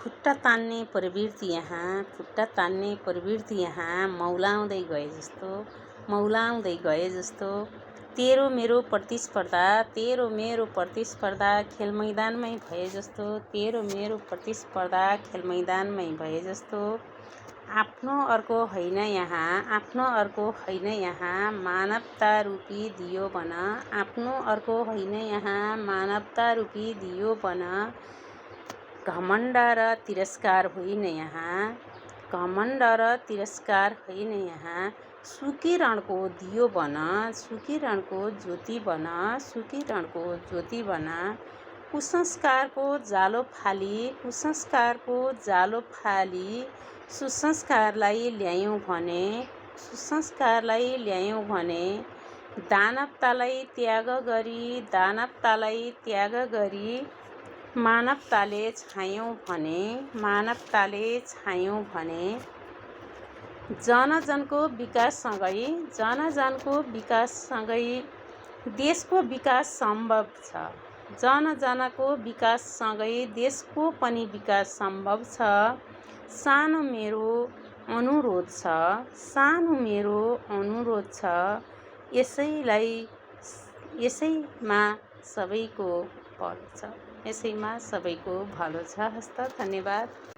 खुट्टा तान्ने प्रवृत्ति यहाँ मौलाउँदै गए जस्तो तेरो मेरो प्रतिस्पर्धा खेल मैदानमै भए जस्तो आफ्नो अर्को होइन यहाँ मानवता रूपी दियो बन घमण्ड र तिरस्कार होइन यहाँ सुकिरणको दियो बन ज्योति बन कुसंस्कारको जालो फाली सुसंस्कारलाई ल्यायौँ भने दानवतालाई त्याग गरी मानवताले छायौँ भने जनजनको विकाससँगै देशको विकास सम्भव छ देशको पनि विकास सम्भव छ सानो मेरो अनुरोध छ यसैमा सबैको भलो छ। हस्त, धन्यवाद।